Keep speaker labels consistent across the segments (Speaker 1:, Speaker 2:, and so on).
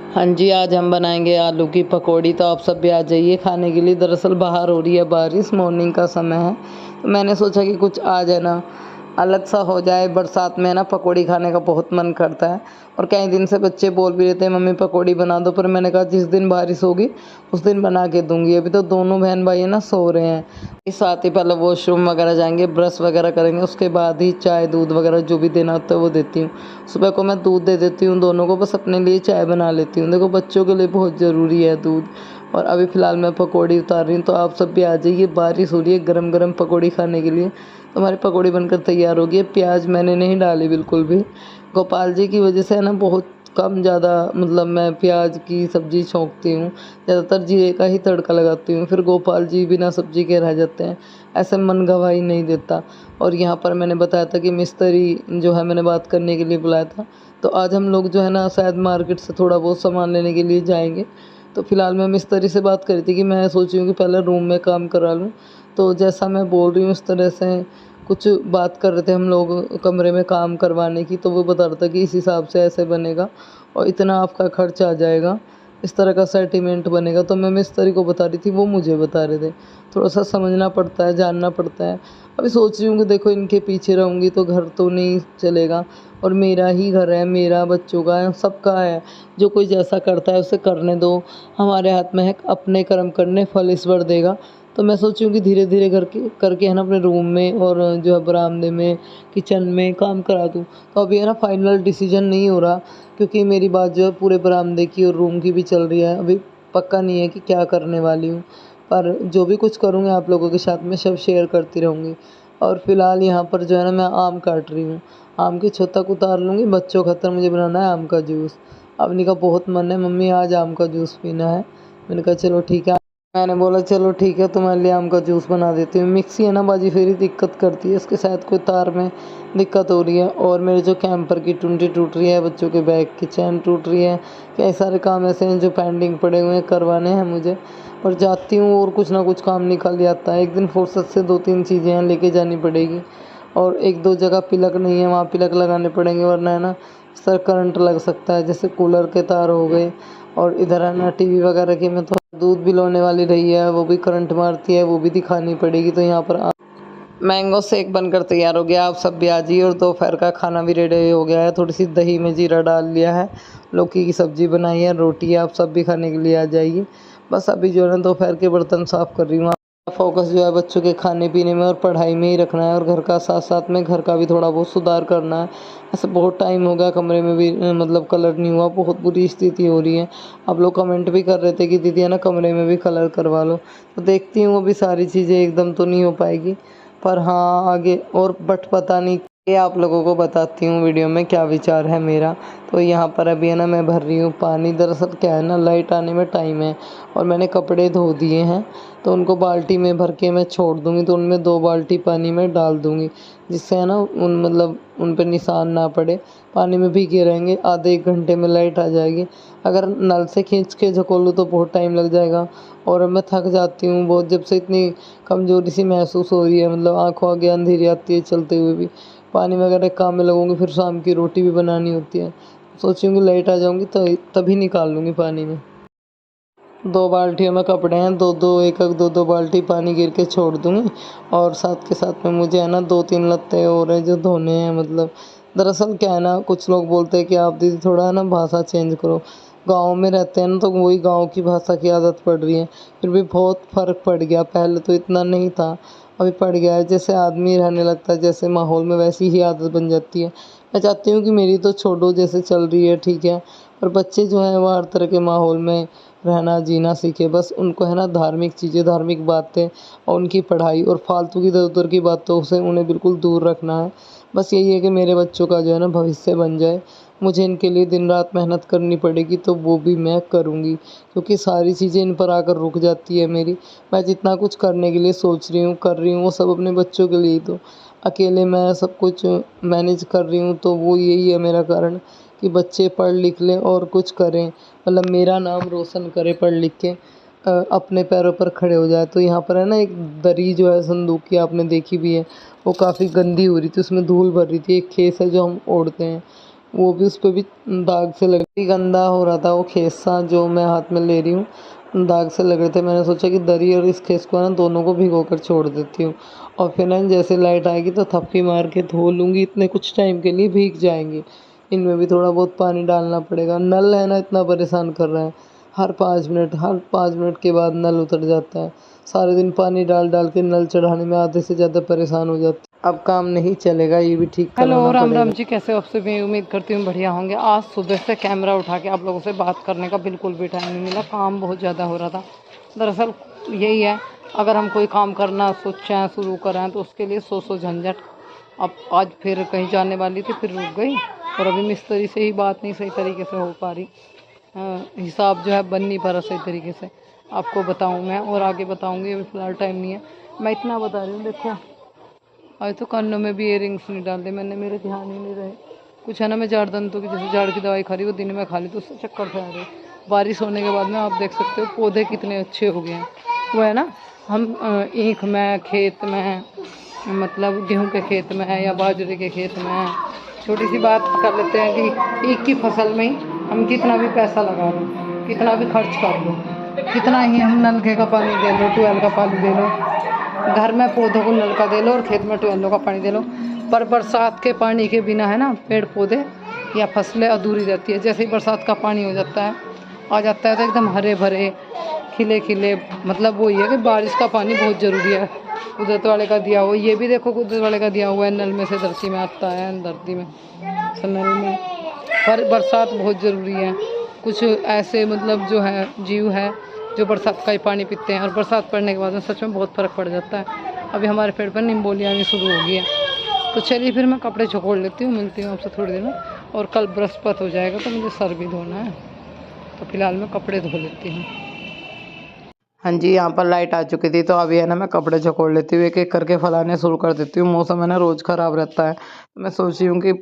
Speaker 1: हाँ जी, आज हम बनाएँगे आलू की पकौड़ी, तो आप सब भी आ जाइए खाने के लिए। दरअसल बाहर हो रही है बारिश, मॉर्निंग का समय है, तो मैंने सोचा कि कुछ आज है ना अलग सा हो जाए। बरसात में है ना पकौड़ी खाने का बहुत मन करता है और कई दिन से बच्चे बोल भी रहे थे मम्मी पकौड़ी बना दो, पर मैंने कहा जिस दिन बारिश होगी उस दिन बना के दूँगी। अभी तो दोनों बहन-भाई है ना सो रहे हैं। इस साथ ही पहले वॉशरूम वगैरह जाएँगे, ब्रश वगैरह करेंगे, उसके बाद ही चाय, दूध वगैरह जो भी देना होता है वो देती हूँ। सुबह को मैं दूध दे देती हूँ दोनों को, बस अपने लिए चाय बना लेती हूँ। देखो बच्चों के लिए बहुत ज़रूरी है दूध। और अभी फ़िलहाल मैं पकौड़ी उतार रही हूँ, तो आप सब भी आ जाइए। बारिश हो रही है, गरम-गरम पकौड़ी खाने के लिए। तो हमारी पकौड़ी बनकर तैयार हो गई है। प्याज मैंने नहीं डाली बिल्कुल भी। गोपाल जी की वजह से है ना बहुत कम ज़्यादा मतलब मैं प्याज की सब्ज़ी छौंकती हूँ। ज़्यादातर जीरे का ही तड़का लगाती हूँ, फिर गोपाल जी बिना सब्ज़ी के रह जाते हैं। ऐसे मन गवाही नहीं देता। और यहाँ पर मैंने बताया था कि मिस्त्री जो है मैंने बात करने के लिए बुलाया था। तो आज हम लोग जो है ना शायद मार्केट से थोड़ा बहुत सामान लेने के लिए जाएँगे। तो फ़िलहाल मैं मिस्त्री से बात करी थी कि मैं सोच रही हूँ कि पहले रूम में काम करा लूँ। तो जैसा मैं बोल रही हूँ उस तरह से कुछ बात कर रहे थे हम लोग कमरे में काम करवाने की, तो वो बता रहा था कि इस हिसाब से ऐसे बनेगा और इतना आपका खर्च आ जाएगा, इस तरह का सेटिमेंट बनेगा। तो मैं मिस्त्री को बता रही थी, वो मुझे बता रहे थे। थोड़ा-सा समझना पड़ता है, जानना पड़ता है। अभी सोच रही हूँ कि देखो इनके पीछे रहूँगी तो घर तो नहीं चलेगा और मेरा ही घर है, मेरा, बच्चों का है, सबका है। जो कोई जैसा करता है उसे करने दो, हमारे हाथ में है अपने कर्म करने, फल ईश्वर देगा। तो मैं सोची हूँ कि धीरे-धीरे करके है ना अपने रूम में और जो है बरामदे में, किचन में काम करा दूँ। तो अभी है ना फाइनल डिसीजन नहीं हो रहा, क्योंकि मेरी बात जो है पूरे बरामदे की और रूम की भी चल रही है। अभी पक्का नहीं है कि क्या करने वाली हूँ, पर जो भी कुछ करूँगी आप लोगों के साथ में सब शेयर करती रहूँगी। और फ़िलहाल यहाँ पर जो है ना मैं आम काट रही हूँ। आम की छुतक उतार लूँगी, बच्चों खातिर मुझे बनाना है आम का जूस। अवनी का बहुत मन है, मम्मी आज आम का जूस पीना है। मैंने कहा चलो ठीक है। मैंने बोला चलो ठीक है, तुम्हारे लिए आम का जूस बना देती हूँ। मिक्सी है ना बाजी फेरी दिक्कत करती है, इसके शायद कोई तार में दिक्कत हो रही है। और मेरे जो कैंपर की टुंटी टूट रही है, बच्चों के बैग की चैन टूट रही है। कई सारे काम ऐसे हैं जो पेंडिंग पड़े हुए हैं, करवाने हैं मुझे। और जाती हूँ और कुछ ना कुछ काम निकल जाता है। एक दिन फुर्सत से 2-3 चीज़ें हैं लेके जानी पड़ेगी। और 1-2 जगह पिलक नहीं है, वहाँ पिलक लगाने पड़ेंगे, वरना है ना सर करंट लग सकता है। जैसे कूलर के तार हो गए और इधर है ना टीवी वगैरह की मैं तो दूध भी लाने वाली रही है, वो भी करंट मारती है, वो भी दिखानी पड़ेगी। तो यहाँ पर मैंगो शेक बनकर तैयार हो गया। आप सब भी आ जाइए। और दोपहर का खाना भी रेडी हो गया है। थोड़ी सी दही में जीरा डाल लिया है, लौकी की सब्ज़ी बनाई है, रोटी है। आप सब भी खाने के लिए आ जाइए। बस अभी जो है ना दोपहर के बर्तन साफ़ कर रही हूँ। फ़ोकस जो है बच्चों के खाने-पीने में और पढ़ाई में ही रखना है और घर का साथ-साथ में घर का भी थोड़ा बहुत सुधार करना है। ऐसे बहुत टाइम हो गया कमरे में भी मतलब कलर नहीं हुआ, बहुत बुरी स्थिति हो रही है। आप लोग कमेंट भी कर रहे थे कि दीदी है ना कमरे में भी कलर करवा लो। तो देखती हूँ अभी सारी चीज़ें एकदम तो नहीं हो पाएगी, पर हाँ आगे और बट पता नहीं, ये आप लोगों को बताती हूँ वीडियो में क्या विचार है मेरा। तो यहाँ पर अभी है ना मैं भर रही हूँ पानी। दरअसल क्या है ना लाइट आने में टाइम है और मैंने कपड़े धो दिए हैं, तो उनको बाल्टी में भर के मैं छोड़ दूँगी। तो उनमें 2 बाल्टी पानी में डाल दूँगी, जिससे है ना उन मतलब उन पे निशान ना पड़े, पानी में भीगे रहेंगे। आधे 1 घंटे में लाइट आ जाएगी। अगर नल से खींच के झकोलूँ तो बहुत टाइम लग जाएगा और मैं थक जाती हूँ बहुत, जब से इतनी कमज़ोरी सी महसूस हो रही है, मतलब आँखों आगे अंधेरी आती है चलते हुए भी। पानी वगैरह काम में लगूँगी, फिर शाम की रोटी भी बनानी होती है। सोचूँगी लाइट आ जाऊँगी तो तभी निकाल लूँगी पानी में। 2 बाल्टियों में कपड़े हैं, 2-2 एक-एक 2-2 बाल्टी पानी गिर के छोड़ दूँगी। और साथ के साथ में मुझे है ना 2-3 लत्ते और हैं जो धोने हैं मतलब। दरअसल क्या है ना कुछ लोग बोलते हैं कि आप दीदी थोड़ा है ना भाषा चेंज करो। गाँव में रहते हैं ना तो वही गाँव की भाषा की आदत पड़ रही है। फिर भी बहुत फ़र्क पड़ गया, पहले तो इतना नहीं था, अभी पड़ गया है। जैसे आदमी रहने लगता है जैसे माहौल में वैसी ही आदत बन जाती है। मैं चाहती हूँ कि मेरी तो छोड़ो जैसे चल रही है ठीक है, पर बच्चे जो हैं वो हर तरह के माहौल में रहना जीना सीखे। बस उनको है ना धार्मिक चीज़ें, धार्मिक बातें और उनकी पढ़ाई और फालतू की इधर-उधर की बातों से उन्हें बिल्कुल दूर रखना है। बस यही है कि मेरे बच्चों का जो है ना भविष्य बन जाए। मुझे इनके लिए दिन-रात मेहनत करनी पड़ेगी तो वो भी मैं करूँगी, क्योंकि सारी चीज़ें इन पर आकर रुक जाती है मेरी। मैं जितना कुछ करने के लिए सोच रही हूँ, कर रही हूँ, वो सब अपने बच्चों के लिए ही तो। अकेले मैं सब कुछ मैनेज कर रही हूँ, तो वो यही है मेरा कारण कि बच्चे पढ़ लिख लें और कुछ करें, मतलब मेरा नाम रोशन करें पढ़ लिख के, अपने पैरों पर खड़े हो जाए। तो यहाँ पर है ना एक दरी जो है संदूक की आपने देखी भी है, वो काफ़ी गंदी हो रही थी, उसमें धूल भर रही थी। एक खेस है जो हम ओढ़ते हैं, वो भी उस पे भी दाग से लगी, गंदा हो रहा था वो खेसा जो मैं हाथ में ले रही हूँ, दाग से लग रहे थे। मैंने सोचा कि दरी और इस खेस को ना दोनों को भिगो कर छोड़ देती हूँ और फिर ना जैसे लाइट आएगी तो थप्पी मार के धो लूँगी, इतने कुछ टाइम के लिए भीग जाएंगी। इनमें भी थोड़ा बहुत पानी डालना पड़ेगा। नल है ना इतना परेशान कर रहा है, हर 5 मिनट के बाद नल उतर जाता है। सारे दिन पानी डाल डाल के नल चढ़ाने में आधे से ज़्यादा परेशान हो जाती हूँ। अब काम नहीं चलेगा, ये भी ठीक
Speaker 2: हेलो
Speaker 1: कराना
Speaker 2: राम
Speaker 1: पड़ेगा।
Speaker 2: राम जी, कैसे हो? आपसे मैं उम्मीद करती हूँ बढ़िया होंगे। आज सुबह से कैमरा उठा के आप लोगों से बात करने का बिल्कुल भी टाइम नहीं मिला, काम बहुत ज़्यादा हो रहा था। दरअसल यही है, अगर हम कोई काम करना सोचें शुरू करें तो उसके लिए सौ झंझट। अब आज फिर कहीं जाने वाली थी, फिर रुक गई और अभी मिस्त्री से ही बात नहीं सही तरीके से हो पा रही। हिसाब जो है बन नहीं पा रहा सही तरीके से। आपको बताऊँ मैं और आगे बताऊँगी, अभी फ़िलहाल टाइम नहीं है। मैं इतना बता रही हूँ, देखो आज तो कानों में भी इयररिंग्स नहीं डाले मैंने, मेरे ध्यान ही नहीं रहे। कुछ है ना, मैं जाड़ दंतों की जैसे जाड़ की दवाई खा रही, वो दिन में खा ली तो उससे चक्कर से आ रहे। बारिश होने के बाद में आप देख सकते हो पौधे कितने अच्छे हो गए हैं। वो है ना, हम ईख में खेत में, मतलब गेहूं के खेत में है या बाजरे के खेत में है, छोटी सी बात कर लेते हैं कि ईख की फसल में ही हम कितना भी पैसा लगा लो, कितना भी खर्च कर लो, कितना ही हम नलके का पानी दे लो, ट्यूबवेल का पानी दे लो, घर में पौधों को नल का दे लो और खेत में ट्यूबवेलों का पानी दे लो, पर बरसात के पानी के बिना है ना पेड़ पौधे या फसलें अधूरी रहती है। जैसे ही बरसात का पानी हो जाता है, आ जाता है तो एकदम हरे भरे खिले खिले, मतलब वो ये है कि बारिश का पानी बहुत ज़रूरी है, कुदरत वाले का दिया हुआ। ये भी देखो कुदरत वाले का दिया हुआ है, नल में से धरती में आता है, धरती में से नल में। पर बरसात बहुत ज़रूरी है। कुछ ऐसे मतलब जो है जीव है जो बरसात का ही पानी पीते हैं और बरसात पड़ने के बाद में सच में बहुत फ़र्क पड़ जाता है। अभी हमारे पेड़ पर निम्बोलियाँ भी शुरू हो गई है। तो चलिए फिर मैं कपड़े झकोड़ लेती हूँ, मिलती हूँ आपसे थोड़ी देर में। और कल बृहस्पति हो जाएगा तो मुझे सर भी धोना है, तो फिलहाल मैं कपड़े धो लेती हूँ।
Speaker 1: हाँ जी, यहाँ पर लाइट आ चुकी थी तो अभी है ना मैं कपड़े झकोड़ लेती हूँ, एक एक करके फैलाने शुरू कर देती हूँ। मौसम है ना रोज़ ख़राब रहता है, तो मैं सोच रही हूँ कि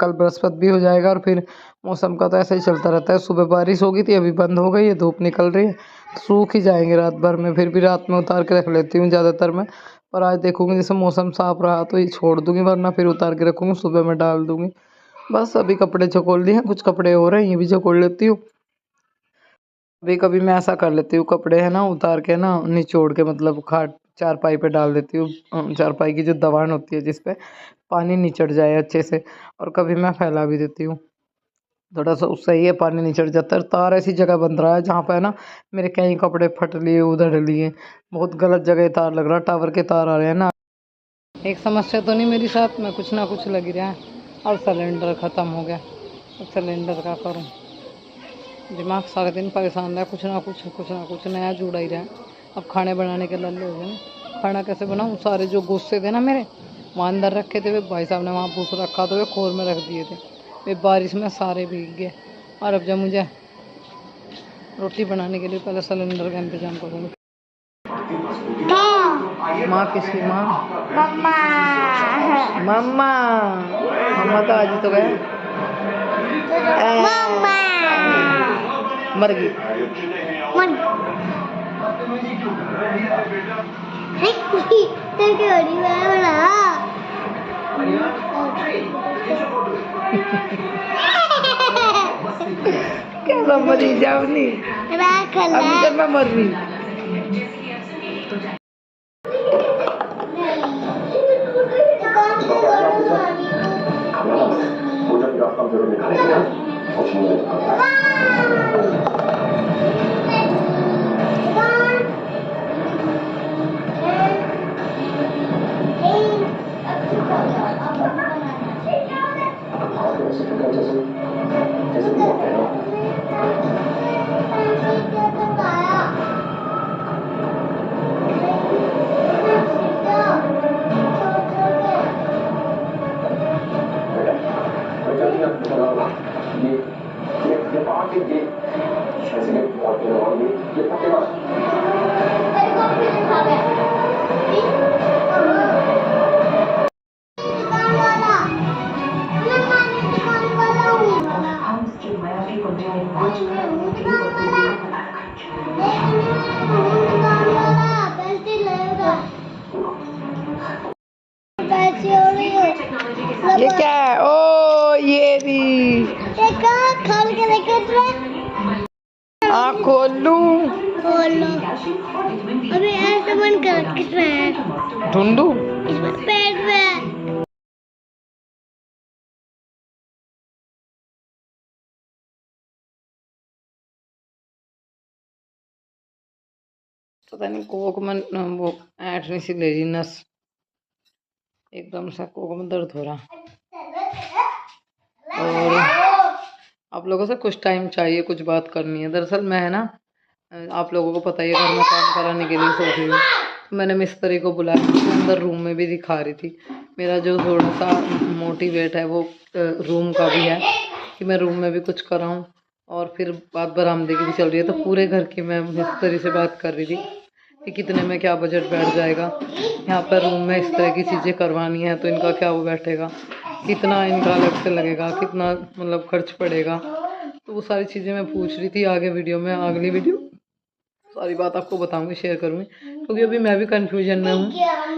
Speaker 1: कल बृहस्पति भी हो जाएगा और फिर मौसम का तो ऐसा ही चलता रहता है। सुबह बारिश होगी थी, अभी बंद हो गई है, धूप निकल रही है, सूख ही जाएंगे रात भर में। फिर भी रात में उतार के रख लेती हूँ ज़्यादातर मैं, पर आज देखूँगी जैसे मौसम साफ़ रहा तो ये छोड़ दूँगी, वरना फिर उतार के रखूँगी, सुबह में डाल दूँगी। बस अभी कपड़े झकोड़ लिए हैं, कुछ कपड़े हो रहे हैं, ये भी झकोड़ लेती हूँ। कभी कभी मैं ऐसा कर लेती हूँ, कपड़े है ना उतार के ना निचोड़ के, मतलब खाट चारपाई पे डाल देती हूँ। चारपाई की जो दीवार होती है जिस पे पानी निचड़ जाए अच्छे से, और कभी मैं फैला भी देती हूँ, थोड़ा सा उससे ही है पानी निचड़ जाता है। तार ऐसी जगह बन रहा है जहाँ पे है ना मेरे कई कपड़े फट लिए उधड़ लिए, बहुत गलत जगह तार लग रहा है, टावर के तार आ रहे हैं ना।
Speaker 2: एक समस्या तो नहीं मेरे साथ में, कुछ ना कुछ लग ही रहा है। अब सिलेंडर ख़त्म हो गया, अब सिलेंडर का करूँ, दिमाग सारे दिन परेशान रहा, कुछ ना कुछ नया जुड़ा ही रहा। अब खाने बनाने के लल्ले हो गए ना, खाना कैसे बनाऊँ? सारे जो गुस्से थे ना मेरे वहाँ अंदर रखे थे, वे भाई साहब ने वहाँ भूस रखा तो वे खोर में रख दिए थे, वे बारिश में सारे भीग गए। और अब जब मुझे रोटी बनाने के लिए पहले सिलेंडर का इंतजाम करूँगी।
Speaker 1: माँ किसकी माँ?
Speaker 3: मम्मा
Speaker 1: मम्मा, मम्मा तो आज तो गए,
Speaker 3: मम्मा
Speaker 1: मर गई।
Speaker 3: मन तेरे के बड़ी बड़ा
Speaker 1: क्या मरी जाओ नहीं, अभी तक मैं मर रही। ये क्या है? ओ ये भी आँख खोल लूं?
Speaker 3: खोलो। अभी ऐसे मन कर कितना है?
Speaker 1: ढूंढूं?
Speaker 3: इसमें पेट में।
Speaker 1: पता नहीं कोक में वो ऐठ नहीं सी ले रही नस, एकदम से कोक में दर्द हो रहा। और आप लोगों से कुछ टाइम चाहिए, कुछ बात करनी है। दरअसल मैं है ना, आप लोगों को पता ही है, घर में काम कराने के लिए सोच रही हूँ। मैंने मिस्त्री को बुलाया, अंदर रूम में भी दिखा रही थी। मेरा जो थोड़ा सा मोटिवेट है वो रूम का भी है कि मैं रूम में भी कुछ कराऊँ, और फिर बात बरामदे की भी चल रही है। तो पूरे घर की मैं मिस्त्री से बात कर रही थी कि कितने में क्या बजट बैठ जाएगा। यहाँ पर रूम में इस तरह की चीज़ें करवानी है तो इनका क्या वो बैठेगा, कितना इनका अलग से लगेगा, कितना मतलब खर्च पड़ेगा। तो वो सारी चीज़ें मैं पूछ रही थी। आगे वीडियो में, अगली वीडियो सारी बात आपको बताऊंगी, शेयर करूंगी, क्योंकि अभी मैं भी कंफ्यूजन में हूँ।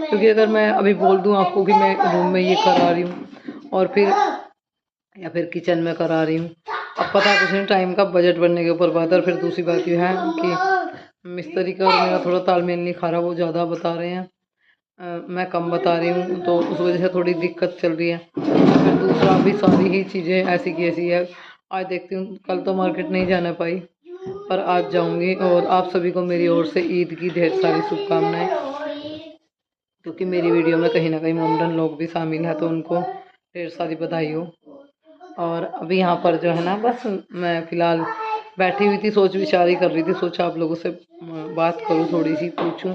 Speaker 1: क्योंकि अगर मैं अभी बोल दूँ आपको कि मैं रूम में ये करा रही हूँ और फिर या फिर किचन में करा रही हूँ, अब पता कुछ नहीं, टाइम का बजट बनने के ऊपर बात है। और फिर दूसरी बात ये है कि मिस्त्री का और मेरा थोड़ा तालमेल नहीं खा रहा, वो ज़्यादा बता रहे हैं, मैं कम बता रही हूँ, तो उस वजह से थोड़ी दिक्कत चल रही है। फिर दूसरा अभी सारी ही चीज़ें ऐसी की ऐसी है। आज देखती हूँ, कल तो मार्केट नहीं जाना पाई, पर आज जाऊँगी। और आप सभी को मेरी ओर से ईद की ढेर सारी शुभकामनाएं, क्योंकि मेरी वीडियो में कहीं ना कहीं मोमडन लोग भी शामिल हैं, तो उनको ढेर सारी बधाई हो। और अभी यहाँ पर जो है ना, बस मैं फ़िलहाल बैठी हुई थी, सोच विचार ही कर रही थी। सोचा आप लोगों से बात करूँ, थोड़ी सी पूछूं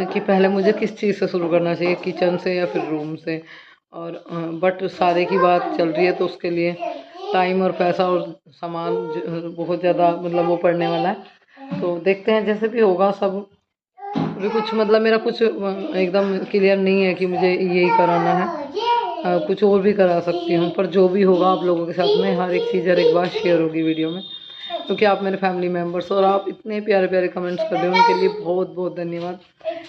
Speaker 1: कि पहले मुझे किस चीज़ से शुरू करना चाहिए, किचन से या फिर रूम से। और बट सारे की बात चल रही है, तो उसके लिए टाइम और पैसा और सामान बहुत ज़्यादा मतलब वो पड़ने वाला है। तो देखते हैं जैसे भी होगा सब। अभी कुछ मतलब मेरा कुछ एकदम क्लियर नहीं है कि मुझे यही कराना है, कुछ और भी करा सकती हूँ। पर जो भी होगा आप लोगों के साथ में हर एक चीज़ हर एक बार शेयर होगी वीडियो में, क्योंकि आप मेरे फैमिली मेम्बर्स और आप इतने प्यारे प्यारे कमेंट्स कर रहे हो, उनके लिए बहुत बहुत धन्यवाद।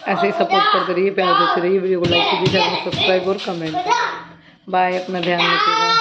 Speaker 1: ऐसे ही सपोर्ट करते रहिए, प्यार देते रहिए। वीडियो को लाइक कीजिए, चैनल को सब्सक्राइब और कमेंट। बाय, अपना ध्यान रखिएगा।